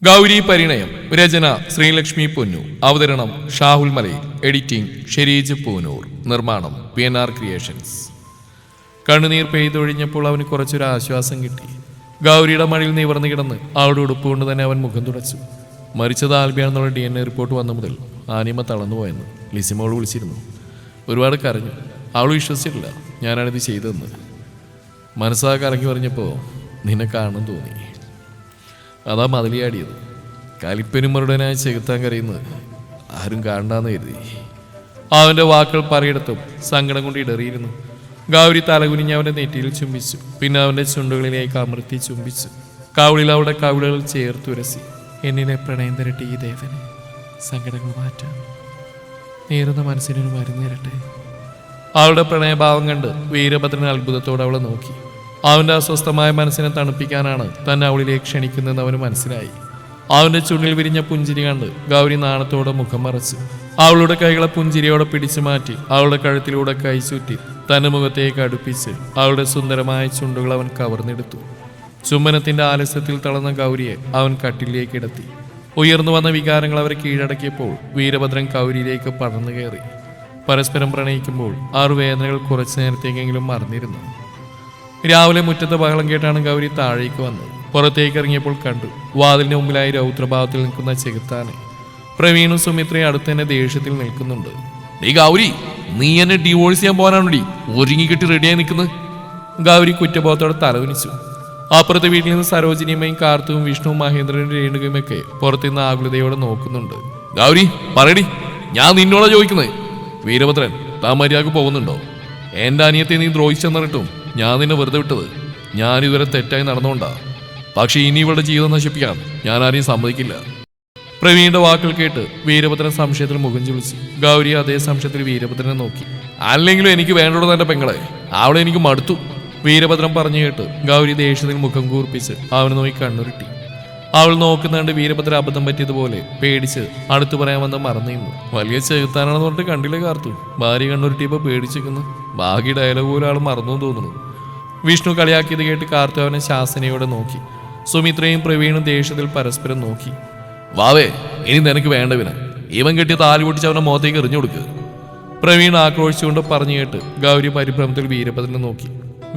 ഗൗരി പരിണയം. രചന ശ്രീലക്ഷ്മി പൊന്നു. അവതരണം ഷാഹുൽ മലയിൽ. എഡിറ്റിംഗ് ഷെരീജ് പൂനൂർ. നിർമ്മാണം PNR ക്രിയേഷൻസ്. കണ്ണുനീർ പെയ്തൊഴിഞ്ഞപ്പോൾ അവന് കുറച്ചൊരു ആശ്വാസം കിട്ടി. ഗൗരിയുടെ മടിയിൽ നിവർന്നു കിടന്ന് അവളുടെ ഉടുപ്പ് കൊണ്ട് തന്നെ അവൻ മുഖം തുടച്ചു. മരിച്ചത് ആൽബിയാണെന്നുള്ള DNA റിപ്പോർട്ട് വന്ന മുതൽ ആനിമ തളർന്നുപോയെന്ന് ലിസിമോൾ വിളിച്ചിരുന്നു. ഒരുപാട് കരഞ്ഞു. അവൾ വിശ്വസിച്ചിട്ടില്ല ഞാനാണിത് ചെയ്തതെന്ന്. മനസ്സാ കറങ്ങി പറഞ്ഞപ്പോൾ നിന്നെ കാണും തോന്നി. അതാ മതിലിയാടിയത്. കലിപ്പനുമരുടനായി ചെകുത്താൻ കരയുന്നത് ആരും കാണാന്ന് കരുതി. അവൻ്റെ വാക്കുകൾ പറയിടത്തും സങ്കടം കൊണ്ട് ഇടറിയിരുന്നു. ഗൗരി തലകുനിഞ്ഞ് അവൻ്റെ നെറ്റിയിൽ ചുംബിച്ചു. പിന്നെ അവൻ്റെ ചുണ്ടുകളിലേക്ക് അമർത്തി ചുംബിച്ചു. കവിളിൽ അവളുടെ കവിളുകൾ ചേർത്തുരസി. എന്നിലെ പ്രണയം തരട്ടെ ഈ ദേവന്, സങ്കടങ്ങൾ മാറ്റാം, നേരുന്ന മനസ്സിനൊരു മരുന്ന് തരട്ടെ. അവളുടെ പ്രണയഭാവം കണ്ട് വീരഭദ്രൻ അത്ഭുതത്തോടെ അവളെ നോക്കി. അവൻ്റെ അസ്വസ്ഥമായ മനസ്സിനെ തണുപ്പിക്കാനാണ് തന്നെ അവളിലേക്ക് ക്ഷണിക്കുന്നതെന്ന് അവന് മനസ്സിലായി. അവൻ്റെ ചുണ്ടിൽ വിരിഞ്ഞ പുഞ്ചിരി കണ്ട് ഗൗരി നാണത്തോടെ മുഖം മറച്ചു. അവളുടെ കൈകളെ പുഞ്ചിരിയോടെ പിടിച്ചു മാറ്റി അവളുടെ കഴുത്തിലൂടെ കൈ ചുറ്റി തൻ്റെ മുഖത്തേക്ക് അടുപ്പിച്ച് അവളുടെ സുന്ദരമായ ചുണ്ടുകൾ അവൻ കവർന്നെടുത്തു. ചുംബനത്തിൻ്റെ ആലസ്യത്തിൽ തളർന്ന ഗൗരിയെ അവൻ കട്ടിലേക്ക് കിടത്തി. ഉയർന്നു വന്ന വികാരങ്ങൾ അവരെ കീഴടക്കിയപ്പോൾ വീരഭദ്രൻ ഗൗരിയിലേക്ക് പടർന്നു കയറി. പരസ്പരം പ്രണയിക്കുമ്പോൾ വേദനകൾ കുറച്ചു നേരത്തേക്കെങ്കിലും മറന്നിരുന്നു. രാവിലെ മുറ്റത്തെ ബഹളം കേട്ടാണ് ഗൗരി താഴേക്ക് വന്നത്. പുറത്തേക്ക് ഇറങ്ങിയപ്പോൾ കണ്ടു വാതിലിന് മുമ്പിലായി രൗദ്രഭാവത്തിൽ നിൽക്കുന്ന ചെകുത്താനെ. പ്രവീണും സുമിത്രയും അടുത്ത് തന്നെ ദേഷ്യത്തിൽ നിൽക്കുന്നുണ്ട്. ഡീ ഗൗരി, നീ എന്നെ ഡിവോഴ്സ് ചെയ്യാൻ പോകാനാണോടി ഒരുങ്ങിക്കിട്ടി റെഡിയായി നിൽക്കുന്നത്? ഗൗരി കുറ്റബോധത്തോടെ തലകുനിച്ചു. അപ്പുറത്തെ വീട്ടിൽ നിന്ന് സരോജിനിയമ്മയും കാർത്തുവും വിഷ്ണുവും മഹേന്ദ്രനും രേണുകയും ഒക്കെ പുറത്തുനിന്ന് ആകുലതയോടെ നോക്കുന്നുണ്ട്. ഗൗരി പറയടി, ഞാൻ നിന്നോടാ ചോദിക്കുന്നത്. വീരഭദ്രൻ, താൻ മര്യാദക്ക് പോകുന്നുണ്ടോ? എൻ്റെ അനിയത്തെ നീ ദ്രോഹിച്ചെന്നിട്ടും ഞാൻ നിന്നെ വെറുതെ വിട്ടത് ഞാനിതുവരെ തെറ്റായി നടന്നുകൊണ്ടാ. പക്ഷെ ഇനി ഇവളുടെ ജീവിതം നശിപ്പിക്കാൻ ഞാൻ ആരെയും സമ്മതിക്കില്ല. പ്രവീണിന്റെ വാക്കുകൾ കേട്ട് വീരഭദ്രൻ സംശയത്തിൽ മുഖം ചുളിച്ചു. ഗൗരി അതേ സംശയത്തിൽ വീരഭദ്രനെ നോക്കി. അല്ലെങ്കിലും എനിക്ക് വേണ്ടത് എന്റെ പെങ്ങളെ, അവളെ എനിക്ക് മടുത്തു. വീരഭദ്രൻ പറഞ്ഞു കേട്ട് ഗൗരി ദേഷ്യത്തിൽ മുഖം കൂർപ്പിച്ച് അവനെ നോക്കി കണ്ണുരുട്ടി. അവൾ നോക്കുന്നുണ്ട്. വീരഭദ്രൻ അബദ്ധം പറ്റിയതുപോലെ പേടിച്ച് അടുത്തു പറയാമെന്ന് മറന്നിരുന്നു. വലിയ ചെകുത്താനാണെന്ന് പറഞ്ഞിട്ട് കണ്ടില്ലേ കാർത്തു? ഭാര്യ കണ്ണുരുട്ടിയപ്പോൾ പേടിച്ചിരിക്കുന്നു. ബാക്കി ഡയലോഗ് പോലും ആൾ മറന്നു തോന്നുന്നു. വിഷ്ണു കളിയാക്കിയത് കേട്ട് കാർത്തു അവനെ ശാസനയോടെ നോക്കി. സുമിത്രയും പ്രവീണും ദേഷ്യത്തിൽ പരസ്പരം നോക്കി. വാവേ, ഇനി നിനക്ക് വേണ്ടവിന് ഇവൻ കെട്ടിയ താലി പൊട്ടിച്ച് അവന്റെ മുഖത്തേക്ക് എറിഞ്ഞു കൊടുക്കുക. പ്രവീൺ ആക്രോശിച്ചുകൊണ്ട് പറഞ്ഞു കേട്ട് ഗൗരി പരിഭ്രമത്തിൽ വീരഭദ്രനെ നോക്കി.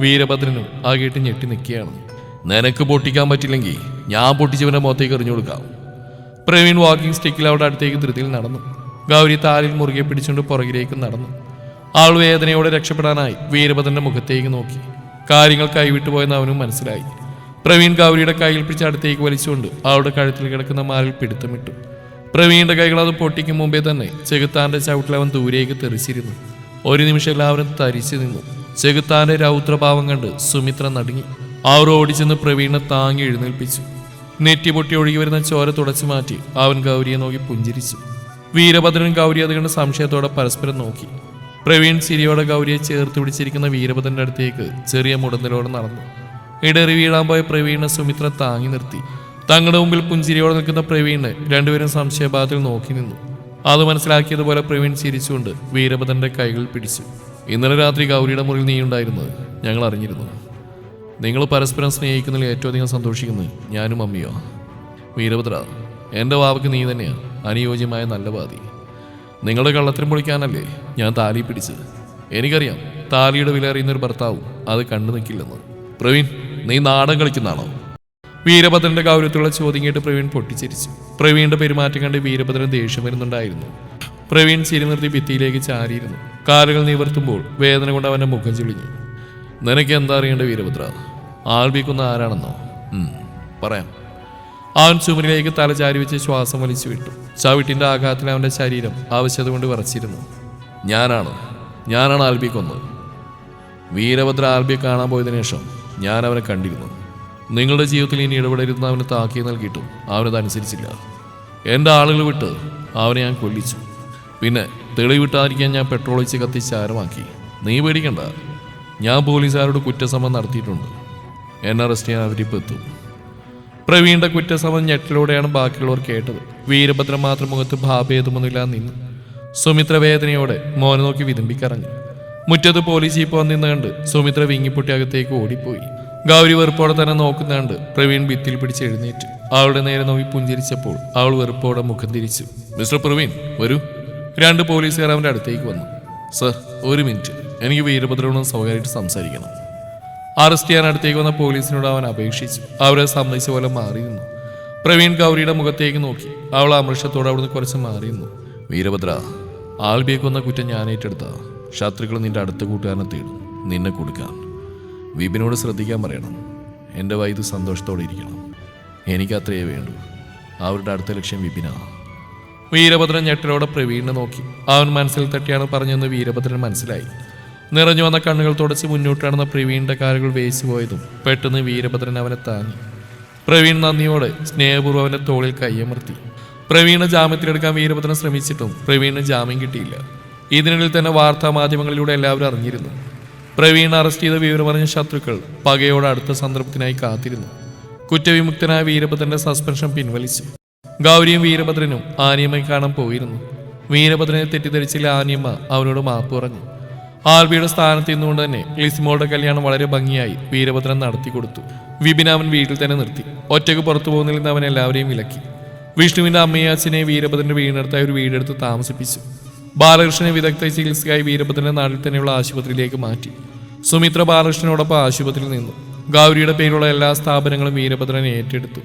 വീരഭദ്രനും ആ കേട്ട് ഞെട്ടി നിൽക്കുകയാണ്. നിനക്ക് പൊട്ടിക്കാൻ പറ്റില്ലെങ്കിൽ ഞാൻ പൊട്ടിച്ചവന്റെ മുഖത്തേക്ക് എറിഞ്ഞു കൊടുക്കാം. പ്രവീൺ വാക്കിംഗ് സ്റ്റിക്കിൽ അവിടെ അടുത്തേക്ക് ധൃതിയിൽ നടന്നു. ഗൗരി താലിൽ മുറുകെ പിടിച്ചുകൊണ്ട് പുറകിലേക്ക് നടന്നു. ആൾ വേദനയോടെ രക്ഷപ്പെടാനായി വീരഭദ്രന്റെ മുഖത്തേക്ക് നോക്കി. കാര്യങ്ങൾ കൈവിട്ടു പോയെന്ന് അവനും മനസ്സിലായി. പ്രവീൺ ഗൗരിയുടെ കൈയിൽ പിടിച്ച് അടുത്തേക്ക് വലിച്ചുകൊണ്ട് അവളുടെ കഴുത്തിൽ കിടക്കുന്ന മാലിൽ പിടുത്തമിട്ടു. പ്രവീണിന്റെ കൈകൾ അത് പൊട്ടിക്കും മുമ്പേ തന്നെ ചെകുത്താന്റെ ചവിട്ടിൽ അവൻ ദൂരേക്ക് തെറിച്ചിരുന്നു. ഒരു നിമിഷം എല്ലാവരും തരിച്ചു നിന്നു. ചെകുത്താന്റെ രൗദ്രഭാവം കണ്ട് സുമിത്ര നടുങ്ങി. അവർ ഓടിച്ചെന്ന് പ്രവീണിനെ താങ്ങി എഴുന്നേൽപ്പിച്ചു. നെറ്റി പൊട്ടി ഒഴുകി വരുന്ന ചോര തുടച്ചു മാറ്റി അവൻ ഗൗരിയെ നോക്കി പുഞ്ചിരിച്ചു. വീരഭദ്രൻ ഗൗരി അത് കണ്ട് സംശയത്തോടെ പരസ്പരം നോക്കി. പ്രവീൺ ചിരിയോടെ ഗൗരിയെ ചേർത്ത് പിടിച്ചിരിക്കുന്ന വീരഭദ്രന്റെ അടുത്തേക്ക് ചെറിയ മുടന്തലോടെ നടന്നു. ഇടറി വീഴാൻ പോയ പ്രവീണിനെ സുമിത്ര താങ്ങി നിർത്തി. തങ്ങളുടെ മുമ്പിൽ പുഞ്ചിരിയോടെ നിൽക്കുന്ന പ്രവീണിനെ രണ്ടുപേരും സംശയഭാവത്തിൽ നോക്കി നിന്നു. അത് മനസ്സിലാക്കിയതുപോലെ പ്രവീൺ ചിരിച്ചുകൊണ്ട് വീരഭദ്രന്റെ കൈകൾ പിടിച്ചു. ഇന്നലെ രാത്രി ഗൗരിയുടെ മുറിയിൽ നീ ഉണ്ടായിരുന്നത് ഞങ്ങൾ അറിഞ്ഞിരുന്നു. നിങ്ങൾ പരസ്പരം സ്നേഹിക്കുന്നതിൽ ഏറ്റവും അധികം സന്തോഷിക്കുന്നത് ഞാനും അമ്മിയോ. വീരഭദ്ര, എൻ്റെ വാവയ്ക്ക് നീ തന്നെയാണ് അനുയോജ്യമായ നല്ല വാദി. നിങ്ങളുടെ കള്ളത്തിനും പൊളിക്കാനല്ലേ ഞാൻ താലി പിടിച്ചത്. എനിക്കറിയാം താലിയുടെ വില അറിയുന്നൊരു ഭർത്താവും അത് കണ്ടു നിൽക്കില്ലെന്ന്. പ്രവീൺ, നീ നാടകം കളിക്കുന്നതാണോ? വീരഭദ്രന്റെ ഗൗരവത്തിലുള്ള ചോദ്യം കേട്ട് പ്രവീൺ പൊട്ടിച്ചിരിച്ചു. പ്രവീണിന്റെ പെരുമാറ്റം കണ്ട് വീരഭദ്രൻ ദേഷ്യം വരുന്നുണ്ടായിരുന്നു. പ്രവീൺ ചിരി നിർത്തി ഭിത്തിയിലേക്ക് ചാരിയിരുന്നു. കാലുകൾ നിവർത്തുമ്പോൾ വേദന കൊണ്ട് അവന്റെ മുഖം ചുളിഞ്ഞു. നിനക്ക് എന്താ അറിയേണ്ട വീരഭദ്ര? ആൽബിക്കുന്ന ആരാണെന്നോ? പറയാം. അവൻ ചുമരിലേക്ക് തല ചാരി വെച്ച് ശ്വാസം വലിച്ചു വിട്ടു. ചവിട്ടിന്റെ ആഘാതത്തിൽ അവന്റെ ശരീരം ആവശ്യത കൊണ്ട് വിറച്ചിരുന്നു. ഞാനാണ് ആൽബിയെ കൊന്നത്. വീരഭദ്ര ആൽബിയെ കാണാൻ പോയതിനു ശേഷം ഞാൻ അവനെ കണ്ടിരുന്നു. നിങ്ങളുടെ ജീവിതത്തിൽ ഇനി ഇടപെടരുന്ന അവന് താക്കീത് നൽകിയിട്ടും അവനതനുസരിച്ചില്ല. എൻ്റെ ആളുകൾ വിട്ട് അവനെ ഞാൻ കൊല്ലിച്ചു. പിന്നെ തെളിവിട്ടാതിരിക്കാൻ ഞാൻ പെട്രോൾ ഒഴിച്ച് കത്തിച്ച് ആരമാക്കി. നീ പേടിക്കണ്ട, ഞാൻ പോലീസുകാരോട് കുറ്റസമ്മതം നടത്തിയിട്ടുണ്ട്. എന്നെ അറസ്റ്റ് ചെയ്യാൻ അവരിപ്പോൾ എത്തും. പ്രവീണിന്റെ കുറ്റസമ്മതം ഞെട്ടലോടെയാണ് ബാക്കിയുള്ളവർ കേട്ടത്. വീരഭദ്രൻ മാത്രം മുഖത്ത് ഭാഭേദമൊന്നുമില്ലാതെ നിന്നു. സുമിത്ര വേദനയോടെ മോനെ നോക്കി വിതുമ്പിക്കറങ്ങി. മുറ്റത്ത് പോലീസ് ജീപ്പ് വന്നിന്ന് കണ്ട് സുമിത്ര വിങ്ങിപ്പൊട്ടി അകത്തേക്ക് ഓടിപ്പോയി. ഗൗരി വെറുപ്പോടെ തന്നെ നോക്കുന്നുണ്ട്. പ്രവീൺ ഭിത്തിൽ പിടിച്ച് എഴുന്നേറ്റ് അവളുടെ നേരെ നോക്കി പുഞ്ചിരിച്ചപ്പോൾ അവൾ വെറുപ്പോടെ മുഖം തിരിച്ചു. മിസ്റ്റർ പ്രവീൺ വരൂ. 2 പോലീസുകാർ അവൻ്റെ അടുത്തേക്ക് വന്നു. സർ, 1 മിനിറ്റ്, എനിക്ക് വീരഭദ്രനോട് സ്വകാര്യമായിട്ട് സംസാരിക്കണം. അറസ്റ്റ് ചെയ്യാൻ അടുത്തേക്ക് വന്ന പോലീസിനോട് അവൻ അപേക്ഷിച്ചു. അവരെ സമ്മതിച്ച പോലെ മാറിയിരുന്നു. പ്രവീൺ ഗൗരിയുടെ മുഖത്തേക്ക് നോക്കി. അവൾ അമൃഷത്തോടെ അവിടുന്ന് കുറച്ച് മാറിയിരുന്നു. വീരഭദ്ര, ആൽബിയെ കൊന്ന കുറ്റം ഞാൻ ഏറ്റെടുത്ത. ശത്രുക്കൾ നിന്റെ അടുത്ത കൂട്ടുകാരനെ തേടും നിന്നെ കൊടുക്കാൻ. വിപിനോട് ശ്രദ്ധിക്കാൻ പറയണം. എൻ്റെ വൈദ്യു സന്തോഷത്തോടെ ഇരിക്കണം. എനിക്ക് അത്രയേ വേണ്ടൂ. അവരുടെ അടുത്ത ലക്ഷ്യം വിപിനാ. വീരഭദ്രൻ ഞെട്ടലോടെ പ്രവീണിനെ നോക്കി. അവൻ മനസ്സിൽ തട്ടിയാണ് പറഞ്ഞതെന്ന് വീരഭദ്രൻ മനസ്സിലായി. നിറഞ്ഞു വന്ന കണ്ണുകൾ തുടച്ച് മുന്നോട്ട് നടന്ന പ്രവീണിന്റെ കാലുകൾ വേച്ചു പോയതും പെട്ടെന്ന് വീരഭദ്രൻ അവനെ താങ്ങി. പ്രവീൺ നന്ദിയോടെ സ്നേഹപൂർവ്വം അവന്റെ തോളിൽ കയ്യമർത്തി. പ്രവീണിനെ ജാമ്യത്തിലെടുക്കാൻ വീരഭദ്രൻ ശ്രമിച്ചിട്ടും പ്രവീണിന് ജാമ്യം കിട്ടിയില്ല. ഇതിനിടയിൽ തന്നെ വാർത്താ മാധ്യമങ്ങളിലൂടെ എല്ലാവരും അറിഞ്ഞിരുന്നു. പ്രവീൺ അറസ്റ്റ് ചെയ്ത വിവരമറിഞ്ഞ ശത്രുക്കൾ പകയോടെ അടുത്ത സന്ദർഭത്തിനായി കാത്തിരുന്നു. കുറ്റവിമുക്തനായ വീരഭദ്രന്റെ സസ്പെൻഷൻ പിൻവലിച്ചു. ഗൗരിയും വീരഭദ്രനും ആനിയമ്മയെ കാണാൻ പോയിരുന്നു. വീരഭദ്രനെ തെറ്റിദ്ധരിച്ചില്ല ആനിയമ്മ അവനോട് മാപ്പ് പറഞ്ഞു. ആൽബിയുടെ സ്ഥാനത്ത് നിന്നുകൊണ്ട് തന്നെ ലിസിമോളുടെ കല്യാണം വളരെ ഭംഗിയായി വീരഭദ്രൻ നടത്തി കൊടുത്തു. വിപിൻ അവൻ വീട്ടിൽ തന്നെ നിർത്തി. ഒറ്റയ്ക്ക് പുറത്തു പോകുന്നതിൽ നിന്ന് അവൻ എല്ലാവരെയും വിലക്കി. വിഷ്ണുവിന്റെ അമ്മയും അച്ഛനെയും വീരഭദ്രന്റെ വീടിനടുത്തായി ഒരു വീടെടുത്ത് താമസിപ്പിച്ചു. ബാലകൃഷ്ണനെ വിദഗ്ധ ചികിത്സയ്ക്കായി വീരഭദ്രന്റെ നാട്ടിൽ തന്നെയുള്ള ആശുപത്രിയിലേക്ക് മാറ്റി. സുമിത്ര ബാലകൃഷ്ണനോടൊപ്പം ആശുപത്രിയിൽ നിന്നു. ഗൗരിയുടെ പേരുള്ള എല്ലാ സ്ഥാപനങ്ങളും വീരഭദ്രൻ ഏറ്റെടുത്തു.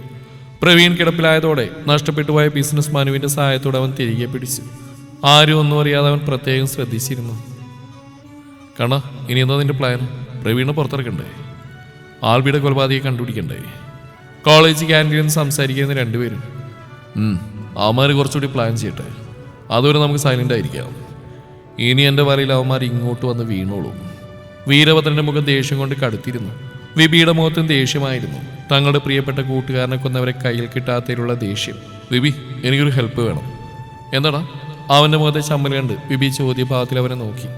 പ്രവീൺ കിടപ്പിലായതോടെ നഷ്ടപ്പെട്ടുപോയ ബിസിനസ് മനുവിന്റെ സഹായത്തോടെ അവൻ തിരികെ പിടിച്ചു. ആരും ഒന്നും അറിയാതെ അവൻ പ്രത്യേകം ശ്രദ്ധിച്ചിരുന്നു. കണ, ഇനി എന്താ നിന്റെ പ്ലാൻ? പ്രവീണിനെ പുറത്തിറക്കണ്ടേ? ആൽബിയുടെ കൊലപാതകയെ കണ്ടുപിടിക്കണ്ടേ? കോളേജ് ക്യാൻറ്റീനിൽ സംസാരിക്കുന്ന 2 പേരും. അവന്മാർ കുറച്ചുകൂടി പ്ലാൻ ചെയ്യട്ടെ. അതുവരെ നമുക്ക് സൈലന്റ് ആയിരിക്കാം. ഇനി എൻ്റെ വരയിൽ അവന്മാർ ഇങ്ങോട്ട് വന്ന് വീണോളും. വീരഭദ്രന്റെ മുഖം ദേഷ്യം കൊണ്ട് കടുത്തിരുന്നു. വിബിയുടെ മുഖത്തും ദേഷ്യമായിരുന്നു. തങ്ങളുടെ പ്രിയപ്പെട്ട കൂട്ടുകാരനെ കൊന്നവരെ കയ്യിൽ കിട്ടാത്തതിലുള്ള ദേഷ്യം. വിബി, എനിക്കൊരു ഹെൽപ്പ് വേണം. എന്താടാ? അവൻ്റെ മുഖത്തെ ചമ്മൽ കണ്ട് വിബി ചോദ്യഭാവത്തിൽ അവനെ നോക്കി.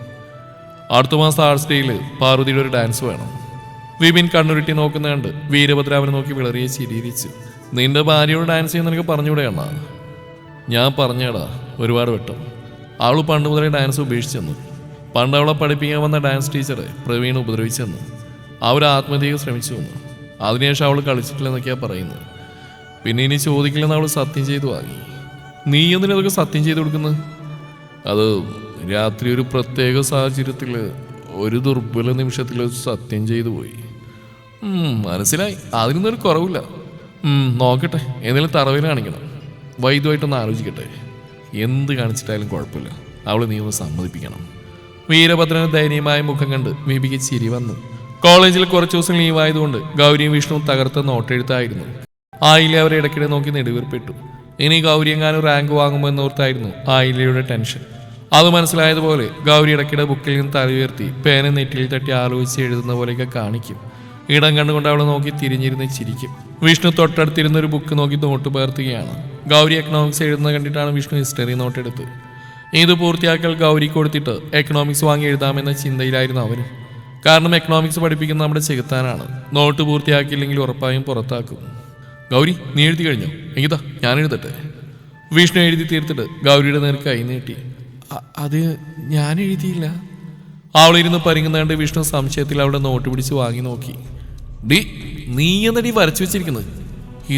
അടുത്ത മാസം ആർട്സ് ഡേയിൽ പാർവതിയുടെ ഒരു ഡാൻസ് വേണം. വിപിൻ കണ്ണുരുട്ടി നോക്കുന്ന കണ്ട് വീരഭദ്ര അവനെ നോക്കി വിളറിയെ ചിരിയിരിച്ചു. നിന്റെ ഭാര്യയോട് ഡാൻസ് ചെയ്യുന്ന എനിക്ക് പറഞ്ഞുകൂടെയാണ്? ഞാൻ പറഞ്ഞേടാ ഒരുപാട് വട്ടം. അവൾ പണ്ട് മുതലേ ഡാൻസ് ഉപേക്ഷിച്ചെന്നു. പണ്ട് അവളെ പഠിപ്പിക്കാൻ വന്ന ഡാൻസ് ടീച്ചറെ പ്രവീൺ ഉപദ്രവിച്ചെന്നു. അവർ ആത്മഹത്യക്ക് ശ്രമിച്ചു വന്നു. അതിനുശേഷം അവൾ കളിച്ചിട്ടില്ലെന്നൊക്കെയാണ് പറയുന്നത്. പിന്നെ ഇനി ചോദിക്കില്ലെന്ന് അവൾ സത്യം ചെയ്തു വാങ്ങി. നീ എന്തിനതൊക്കെ സത്യം ചെയ്തു കൊടുക്കുന്നത്? അത് രാത്രി ഒരു പ്രത്യേക സാഹചര്യത്തിൽ ഒരു ദുർബല നിമിഷത്തിൽ സത്യം ചെയ്തു പോയി. മനസ്സിലായി. അതിനൊന്നും കുറവില്ല. നോക്കട്ടെ, എന്തെങ്കിലും തറവിൽ കാണിക്കണം. വൈദ്യുമായിട്ടൊന്ന് ആലോചിക്കട്ടെ. എന്ത് കാണിച്ചിട്ടായാലും കുഴപ്പമില്ല. അവളെ നീ ഒന്ന് സമ്മതിപ്പിക്കണം. വീരഭദ്രന് ദയനീയമായ മുഖം കണ്ട് വിപിക്ക് ചിരി വന്നു. കോളേജിൽ കുറച്ച് ദിവസം ലീവായതുകൊണ്ട് ഗൗരിയും വിഷ്ണുവും തകർത്ത നോട്ടെഴുത്തായിരുന്നു. ആയില്യ അവരെ ഇടയ്ക്കിടെ നോക്കി നെടുവീർപ്പെട്ടു. ഇനി ഗൗരി എങ്ങാനും റാങ്ക് വാങ്ങുമോ എന്നോർത്തായിരുന്നു ആയില്യയുടെ ടെൻഷൻ. അത് മനസ്സിലായതുപോലെ ഗൗരി ഇടയ്ക്കിടെ ബുക്കിൽ നിന്ന് തല ഉയർത്തി പേന നെറ്റിയിൽ തട്ടി ആലോചിച്ച് എഴുതുന്ന പോലെയൊക്കെ കാണിക്കും. ഇടം കണ്ടുകൊണ്ട് അവളെ നോക്കി തിരിഞ്ഞിരുന്ന് ചിരിക്കും. വിഷ്ണു തൊട്ടടുത്തിരുന്ന ഒരു ബുക്ക് നോക്കി നോട്ട് പകർത്തുകയാണ്. ഗൗരി എക്കണോമിക്സ് എഴുതുന്നത് കണ്ടിട്ടാണ് വിഷ്ണു ഹിസ്റ്ററി നോട്ടെടുത്ത്. ഇത് പൂർത്തിയാക്കൽ ഗൗരി കൊടുത്തിട്ട് എക്കണോമിക്സ് വാങ്ങി എഴുതാമെന്ന ചിന്തയിലായിരുന്നു അവനും. കാരണം എക്കണോമിക്സ് പഠിപ്പിക്കുന്ന നമ്മുടെ ചെകുത്താനാണ്. നോട്ട് പൂർത്തിയാക്കിയില്ലെങ്കിൽ ഉറപ്പായും പുറത്താക്കും. ഗൗരി, നീ എഴുതി കഴിഞ്ഞോ? എങ്കിതാ ഞാൻ എഴുതട്ടെ. വിഷ്ണു എഴുതി തീർത്തിട്ട് ഗൗരിയുടെ നേർക്ക് കൈ നീട്ടി. അത് ഞാൻ എഴുതിയില്ല. അവളിരുന്ന് പരിങ്ങുന്നാണ്ട് വിഷ്ണു സംശയത്തിൽ അവളുടെ നോട്ട് പിടിച്ച് വാങ്ങി നോക്കി. ഡി, നീ എന്നടി വരച്ചു വെച്ചിരിക്കുന്നത്?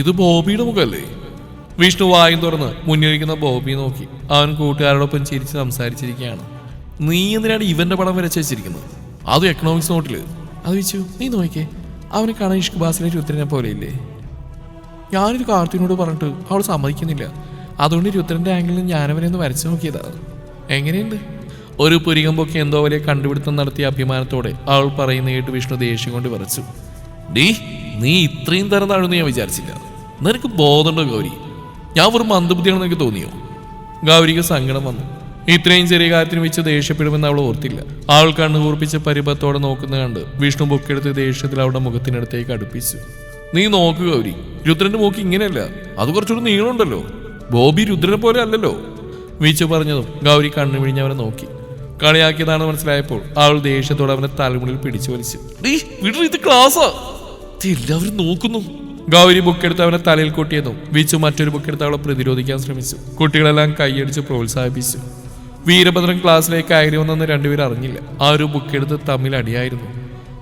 ഇത് ബോബിയുടെ മുഖമല്ലേ? വിഷ്ണു വായും തുറന്ന് മുന്നിലിരിക്കുന്ന ബോബി നോക്കി. അവൻ കൂട്ടുകാരോടൊപ്പം ചിരിച്ച് സംസാരിച്ചിരിക്കുകയാണ്. നീ എന്തിനാണ് ഇവന്റെ പടം വരച്ചു വെച്ചിരിക്കുന്നത്? അത് എക്കണോമിക്സ് നോട്ടില്. അത് വെച്ചു നീ നോക്കിക്കേ. അവനെ കാണാൻ ഇഷ്ക് ബാസിലെ രുദ്രനെ പോലെ ഇല്ലേ? ഞാനൊരു കാർത്തിനോട് പറഞ്ഞിട്ട് അവൾ സമ്മതിക്കുന്നില്ല. അതുകൊണ്ട് രുദ്രന്റെ ആംഗിളിൽ ഞാനവനെ ഒന്ന് വരച്ചു നോക്കിയതാ. എങ്ങനെയുണ്ട്? ഒരു പുരികം പൊക്കി എന്തോ വലിയ കണ്ടുപിടുത്തം നടത്തിയ അഭിമാനത്തോടെ അവൾ പറയുന്ന കേട്ട് വിഷ്ണു ദേഷ്യം കൊണ്ട് വിറച്ചു. ഡീ, നീ ഇത്രയും തരം താഴ്ന്നു ഞാൻ വിചാരിച്ചില്ല. നിനക്ക് ബോധമുണ്ടോ ഗൗരി? ഞാൻ വെറും മന്ദബുദ്ധിയാണെന്ന് എനിക്ക് തോന്നിയോ? ഗൗരിക്ക് സങ്കടം വന്നു. ഇത്രയും ചെറിയ കാര്യത്തിന് വെച്ച് ദേഷ്യപ്പെടുമെന്ന് അവൾ ഓർത്തില്ല. അവൾ കണ്ണു കൂർപ്പിച്ച് പരിഭവത്തോടെ നോക്കുന്ന കണ്ട് വിഷ്ണു ബുക്കെടുത്ത് ദേഷ്യത്തിൽ അവളുടെ മുഖത്തിനടുത്തേക്ക് അടുപ്പിച്ചു. നീ നോക്ക് ഗൗരി, രുദ്രന്റെ മൂക്ക് ഇങ്ങനെയല്ല, അത് കുറച്ചുകൂടി നീളമുണ്ടല്ലോ. ബോബി രുദ്രനെ പോലെ അല്ലല്ലോ. വിച്ചു പറഞ്ഞതും ഗൗരി കണ്ണു പിഴിഞ്ഞ് അവനെ നോക്കി. കളിയാക്കിയതാണെന്ന് മനസ്സിലായപ്പോൾ അവൾ ദേഷ്യത്തോടെ അവനെ തലമുടിയിൽ പിടിച്ചു വലിച്ചു. ഇത് ക്ലാസ്സാ, എല്ലാവരും നോക്കുന്നു. ഗൗരി ബുക്കെടുത്ത് അവനെ തലയിൽ കൊട്ടിയതും വിച്ചു മറ്റൊരു ബുക്കെടുത്ത് അവളെ പ്രതിരോധിക്കാൻ ശ്രമിച്ചു. കുട്ടികളെല്ലാം കൈയടിച്ച് പ്രോത്സാഹിപ്പിച്ചു. വീരഭദ്രൻ ക്ലാസ്സിലേക്ക് കയറി വന്നെന്ന് 2 പേർ അറിഞ്ഞില്ല. ആ ഒരു ബുക്കെടുത്ത് തമ്മിൽ അടിയായിരുന്നു.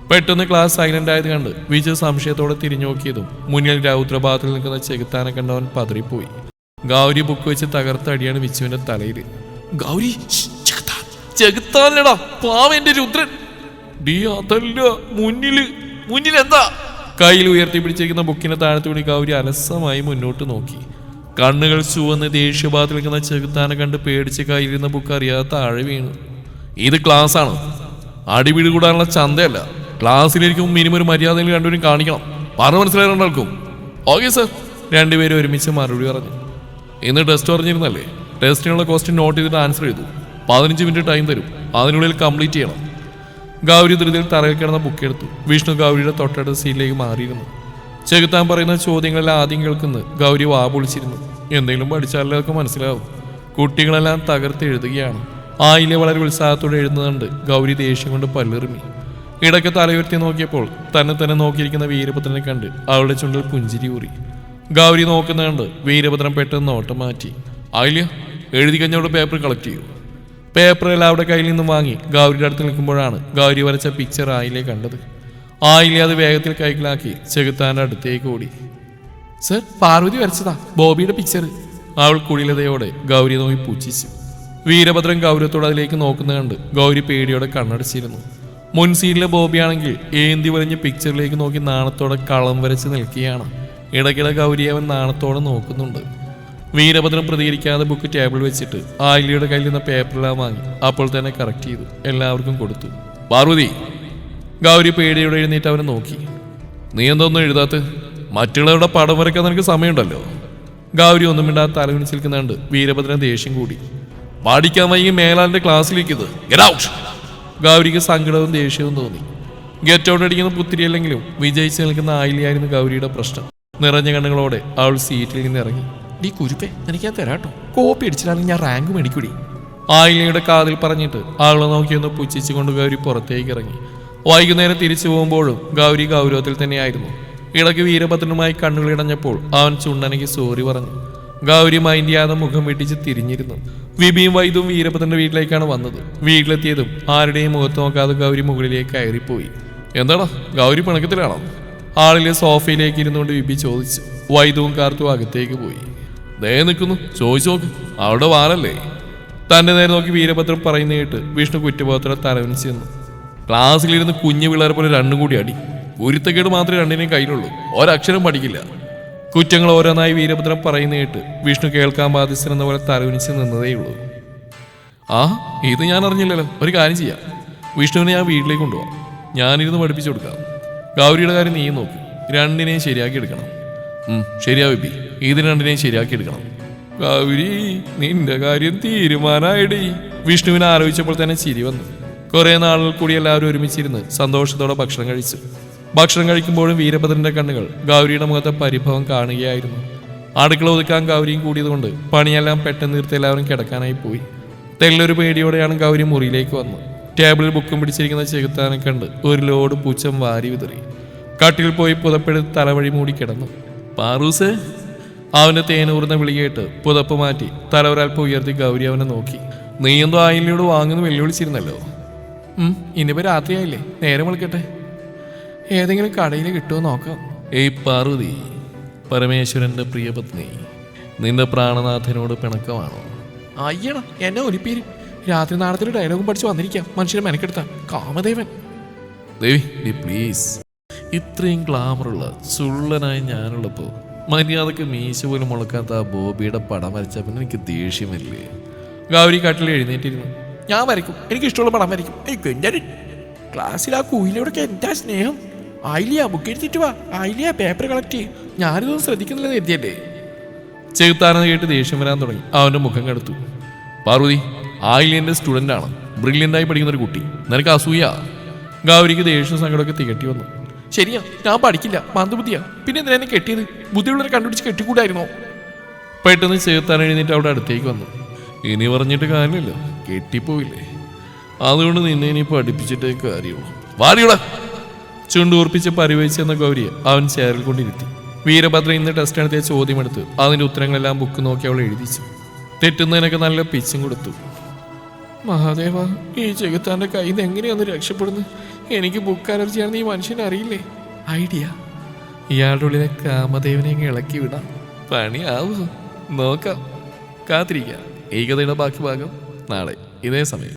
പെട്ടെന്ന് ക്ലാസ് സൈലന്റ് ആയത് കണ്ട് വിജു സംശയത്തോടെ തിരിഞ്ഞു നോക്കിയതും മുന്നിൽ രൗദ്രഭാഗത്തിൽ നിൽക്കുന്ന ചെകുത്താനെ കണ്ടവൻ പതറിപ്പോയി. ഗൗരി ബുക്ക് വെച്ച് തകർത്തടിയാണ് വിച്ചുവിന്റെ തലയിൽ. ഗൗരി, ചെകുത്താനടാ പാവന്റെ രുദ്രൻ. ഡി അതല്ല, മുന്നിൽ എന്താ? കയ്യിൽ ഉയർത്തി പിടിച്ചിരിക്കുന്ന ബുക്കിനെ താഴത്ത് വീണി ഗൗരി അലസമായി മുന്നോട്ട് നോക്കി. കണ്ണുകൾ ചുവന്ന് ദേഷ്യഭാഗത്തിൽ നിൽക്കുന്ന ചെകുത്താനെ കണ്ട് പേടിച്ച് കയ്യിലിരുന്ന ബുക്ക് അറിയാതെ താഴെ വീണു. ഇത് ക്ലാസ് ആണ്, അടിപിടി കൂടാനുള്ള ചന്തയല്ല. ക്ലാസ്സിലിരിക്കും മിനിമം ഒരു മര്യാദയിൽ രണ്ടുപേരും കാണിക്കണം. പറഞ്ഞു മനസ്സിലായിട്ടുണ്ടാക്കും. ഓക്കെ സർ, രണ്ടുപേരും ഒരുമിച്ച് മറുപടി പറഞ്ഞു. ഇന്ന് ടെസ്റ്റ് പറഞ്ഞിരുന്നല്ലേ? ടെസ്റ്റിനുള്ള ക്വസ്റ്റ്യൻ നോട്ട് ചെയ്തിട്ട് ആൻസർ ചെയ്തു. 15 മിനിറ്റ് ടൈം തരും, അതിനുള്ളിൽ കംപ്ലീറ്റ് ചെയ്യണം. ഗൗരി ധൃതിയിൽ തറയിൽ കിടന്ന ബുക്ക് എടുത്തു. വിഷ്ണു ഗൗരിയുടെ തൊട്ടടുത്ത സീറ്റിലേക്ക് മാറിയിരുന്നു. ചെകുത്താൻ പറയുന്ന ചോദ്യങ്ങളെല്ലാം ആദ്യം കേൾക്കുന്നത് ഗൗരി വാ പൊളിച്ചിരുന്നു. എന്തെങ്കിലും പഠിച്ചാലേ അതൊക്കെ മനസ്സിലാവും. കുട്ടികളെല്ലാം തകർത്ത് എഴുതുകയാണ്. ആയിലെ വളരെ ഉത്സാഹത്തോടെ എഴുതുന്നുണ്ട്. ഗൗരി ദേഷ്യം കൊണ്ട് പല്ലെറിഞ്ഞു. ഇടയ്ക്ക് തലയുയർത്തി നോക്കിയപ്പോൾ തന്നെ നോക്കിയിരിക്കുന്ന വീരഭദ്രനെ കണ്ട് അവളുടെ ചുണ്ടിൽ പുഞ്ചിരി ഊറി. ഗൗരി നോക്കുന്ന കണ്ട് വീരഭദ്രൻ പെട്ടെന്ന് നോട്ടം മാറ്റി. ആയില്യ, എഴുതി കഴിഞ്ഞവിടെ പേപ്പർ കളക്ട് ചെയ്യൂ. പേപ്പർ എല്ലാവരുടെ കയ്യിൽ നിന്നും വാങ്ങി ഗൗരിയുടെ അടുത്ത് നിൽക്കുമ്പോഴാണ് ഗൗരി വരച്ച പിക്ചർ ആയിലെ കണ്ടത്. ആയിലെ അത് വേഗത്തിൽ കൈക്കലാക്കി ചെകുത്താൻ്റെ അടുത്തേക്ക് ഓടി. സർ, പാർവതി വരച്ചതാ ബോബിയുടെ പിക്ചർ. അവൾ കുടിലതയോടെ ഗൗരി നോക്കി പുച്ഛിച്ചു. വീരഭദ്രൻ ഗൗരവത്തോടെ അതിലേക്ക് നോക്കുന്ന കണ്ട് ഗൗരി പേടിയോടെ കണ്ണടച്ചിരുന്നു. മുൻ സീറ്റിലെ ബോബിയാണെങ്കിൽ ഏന്തി വലിഞ്ഞ് പിക്ചറിലേക്ക് നോക്കി നാണത്തോടെ കളം വരച്ച് നിൽക്കുകയാണ്. ഇടയ്ക്കിടെ ഗൗരി അവൻ നാണത്തോടെ നോക്കുന്നുണ്ട്. വീരഭദ്രൻ പ്രതികരിക്കാതെ ബുക്ക് ടേബിൾ വെച്ചിട്ട് ആയിലിയുടെ കയ്യിൽ നിന്ന് പേപ്പറെല്ലാം വാങ്ങി അപ്പോൾ തന്നെ കറക്റ്റ് ചെയ്തു എല്ലാവർക്കും കൊടുത്തു. പാർവതി, ഗൗരി പേടിയോടെ എഴുന്നേറ്റ് അവനെ നോക്കി. നീ എന്തൊന്നും എഴുതാത്ത? മറ്റുള്ളവരുടെ പടം വരയ്ക്കാൻ നിനക്ക് സമയമുണ്ടല്ലോ. ഗൗരി ഒന്നും മിണ്ടാതെ തലവിനിച്ച് നിൽക്കുന്നുണ്ട്. വീരഭദ്രൻ ദേഷ്യം കൂടി. പഠിക്കാൻ വൈകി മേലാലിന്റെ ക്ലാസ്സിലേക്കത്. Get out. ഗൗരിക്ക് സങ്കടവും ദേഷ്യവും തോന്നി. ഗെറ്റ് ഔട്ട് അടിക്കുന്ന പുത്തിരിയല്ലെങ്കിലും വിജയിച്ച് നിൽക്കുന്ന ആയിലിയായിരുന്നു ഗൗരിയുടെ പ്രശ്നം. നിറഞ്ഞ കണ്ണുകളോടെ അവൾ സീറ്റിൽ നിന്ന് ഇറങ്ങി. ഡി കുരുപ്പേ, എനിക്ക് ഞാൻ തരാട്ടോ. കോപ്പി അടിച്ചിട്ടാണെങ്കിൽ ഞാൻ റാങ്ക് മേടിക്കൂടി. ആയിലയുടെ കാതിൽ പറഞ്ഞിട്ട് ആളെ നോക്കിയൊന്ന് പുച്ഛിച്ചുകൊണ്ട് ഗൗരി പുറത്തേക്ക് ഇറങ്ങി. വൈകുന്നേരം തിരിച്ചു പോകുമ്പോഴും ഗൗരി ഗൗരവത്തിൽ തന്നെയായിരുന്നു. ഇടയ്ക്ക് വീരഭദ്രനുമായി കണ്ണുകളിടഞ്ഞപ്പോൾ അവൻ ചുണ്ടനയ്ക്ക് സോറി പറഞ്ഞു. ഗൗരി മൈൻഡ് ചെയ്യാതെ മുഖം വെട്ടിച്ച് തിരിഞ്ഞിരുന്നു. വിപിയും വൈദ്യവും വീരഭദ്രന്റെ വീട്ടിലേക്കാണ് വന്നത്. വീട്ടിലെത്തിയതും ആരുടെയും മുഖത്ത് നോക്കാതെ ഗൗരി മുകളിലേക്ക് കയറിപ്പോയി. എന്താടാ, ഗൗരി പിണക്കത്തിലാണോ? ആളിലെ സോഫയിലേക്ക് ഇരുന്നുകൊണ്ട് വിപി ചോദിച്ചു. വൈദ്യവും കാർത്തും അകത്തേക്ക് പോയി. ദേ നിൽക്കുന്നു, ചോദിച്ചു നോക്ക്, അവിടെ വാറല്ലേ. തന്റെ നേരെ നോക്കി വീരഭദ്രൻ പറയുന്ന കേട്ട് വിഷ്ണു കുറ്റബോധത്തോടെ തലവനിച്ച് നിന്നു. ക്ലാസ്സിലിരുന്ന് കുഞ്ഞു പിള്ളേരെ പോലെ രണ്ടും കൂടി അടി. ഗുരുത്തക്കേട് മാത്രമേ രണ്ടിനെയും കയ്യിലുള്ളൂ, ഒരക്ഷരം പഠിക്കില്ല. കുറ്റങ്ങൾ ഓരോന്നായി വീരഭദ്രൻ പറയുന്ന കേട്ട് വിഷ്ണു കേൾക്കാൻ ബാധിച്ചെന്ന പോലെ തലവനിച്ച് നിന്നതേയുള്ളൂ. ആ, ഇത് ഞാൻ അറിഞ്ഞില്ലല്ലോ. ഒരു കാര്യം ചെയ്യാം, വിഷ്ണുവിനെ ഞാൻ വീട്ടിലേക്ക് കൊണ്ടുപോകാം. ഞാനിരുന്ന് പഠിപ്പിച്ചു കൊടുക്കാം. ഗൗരിയുടെ കാര്യം നീ നോക്ക്, രണ്ടിനെയും ശരിയാക്കി എടുക്കണം. ശരിയാ വിപി, ഇത് രണ്ടിനെയും ശരിയാക്കി എടുക്കണം. ഗൗരി, നിന്റെ കാര്യം തീരുമാനമായിടേ. വിഷ്ണുവിനെ ആലോചിച്ചപ്പോൾ തന്നെ ചിരി വന്നു. കുറെ നാളുകൾ കൂടി എല്ലാവരും ഒരുമിച്ചിരുന്ന് സന്തോഷത്തോടെ ഭക്ഷണം കഴിച്ചു. ഭക്ഷണം കഴിക്കുമ്പോഴും വീരഭദ്രന്റെ കണ്ണുകൾ ഗൗരിയുടെ മുഖത്തെ പരിഭവം കാണുകയായിരുന്നു. അടുക്കള ഒതുക്കാൻ ഗൗരിയും കൂടിയതുകൊണ്ട് പണിയെല്ലാം പെട്ടെന്ന് തീർത്ത് എല്ലാവരും കിടക്കാനായി പോയി. തെല്ലൊരു പേടിയോടെയാണ് ഗൗരി മുറിയിലേക്ക് വന്നത്. ടേബിളിൽ ബുക്കും പിടിച്ചിരിക്കുന്ന ചെകുത്താനെ കണ്ട് ഒരു ലോഡ് പൂച്ചം വാരി വിതറി. കട്ടിൽ പോയി പുതപ്പെടുത്ത് തലവഴി മൂടി കിടന്നു. പാറൂസേ, അവന്റെ തേനൂർന്ന വിളി കേട്ട് പുതപ്പ് മാറ്റി തല ഒരൽപ്പം ഉയർത്തി ഗൗരി അവനെ നോക്കി. നീ എന്തോ ആയില്ലോട് വാങ്ങുന്നു വെല്ലുവിളിച്ചിരുന്നല്ലോ. ഇനിയിപ്പോ രാത്രിയായില്ലേ, നേരം വിളിക്കട്ടെ, ഏതെങ്കിലും കടയിൽ കിട്ടുമോ നോക്കാം. ഏയ് പാർവതി, പരമേശ്വരന്റെ പ്രിയപത്നി, നിന്റെ പ്രാണനാഥനോട് പിണക്കമാണോ? അയ്യടാ, എന്നെ ഒലിപ്പേര്. രാത്രി നാളത്തിൽ ഡയലോഗും പഠിച്ചു വന്നിരിക്കാം. മനുഷ്യനെ മെനക്കെടുത്ത കാമദേവൻ. ദേവി പ്ലീസ്, ഇത്രയും ഗ്ലാമറുള്ള ചുള്ളനായ ഞാനുള്ളപ്പോ മര്യാദക്ക് മീശ പോലും മുളക്കാത്ത ആ ബോബിയുടെ പടം വരച്ച പിന്നെ എനിക്ക് ദേഷ്യമില്ലേ? ഗൗരി കാട്ടിൽ എഴുന്നേറ്റിരുന്നു. ഞാൻ വരയ്ക്കും, എനിക്ക് ഇഷ്ടമുള്ള പടം വരയ്ക്കും. ക്ലാസ്സിൽ ആ കൂയിലോടൊക്കെ എന്താ സ്നേഹം. ആയില്ല, ബുക്ക് എടുത്തിട്ട് വാ. ആയില്ല, പേപ്പർ കളക്ട് ചെയ്യും. ഞാനിതൊന്നും ശ്രദ്ധിക്കുന്നില്ലെന്ന് കരുതിയല്ലേ. ചെകുത്താനെന്ന് കേട്ട് ദേഷ്യം വരാൻ തുടങ്ങി. അവന്റെ മുഖം കടുത്തു. പാർവതി, ആയില്യന്റെ സ്റ്റുഡൻ്റ് ആണ്, ബ്രില്യൻ്റായി പഠിക്കുന്നൊരു കുട്ടി. നിനക്ക് അസൂയ. ഗൗരിക്ക് ദേഷ്യം സങ്കടമൊക്കെ തികട്ടി വന്നു. ശരിയാ, ഞാൻ പഠിക്കില്ല, മന്ദബുദ്ധിയാ. പിന്നെ എന്തിനാ എന്നെ കെട്ടിയത്? ബുദ്ധിയുള്ളവരെ കണ്ടുപിടിച്ച് കെട്ടിക്കൂടായിരുന്നോ? പെട്ടെന്ന് ചെകുത്താൻ എഴുന്നേറ്റ് അവിടെ അടുത്തേക്ക് വന്നു. ഇനി പറഞ്ഞിട്ട് കാര്യമില്ല, കെട്ടിപ്പോയില്ലേ, അതുകൊണ്ട് നിന്നെ ഇനി പഠിപ്പിച്ചിട്ടേ കാര്യമുള്ളൂ. വാരിയുടെ ചുണ്ടൂർപ്പിച്ച് പരിവഹിച്ചെന്ന ഗൗരിയെ അവൻ ചേറിൽ കൊണ്ടിരുത്തി. വീരഭദ്ര ഇന്ന് ടെസ്റ്റ് നടത്തിയ ചോദ്യമെടുത്ത് അതിൻ്റെ ഉത്തരങ്ങളെല്ലാം ബുക്ക് നോക്കി അവൾ എഴുതിച്ചു. തെറ്റുന്നതിനൊക്കെ നല്ല പിച്ചും കൊടുത്തു. മഹാദേവ, ഈ ചെകുത്താൻ്റെ കയ്യിൽ നിന്ന് എങ്ങനെയൊന്ന് രക്ഷപ്പെടുന്നു? എനിക്ക് ബുക്ക് അലർജിയാണെന്ന് ഈ മനുഷ്യനെ അറിയില്ലേ? ഐഡിയ, ഇയാളുടെ ഉള്ളിലെ കാമദേവനെ ഇളക്കി വിടാം. പണിയാവൂ, നോക്കാം, കാത്തിരിക്കാം. ഈ കഥയുടെ ബാക്കി ഭാഗം നാളെ ഇതേ സമയം.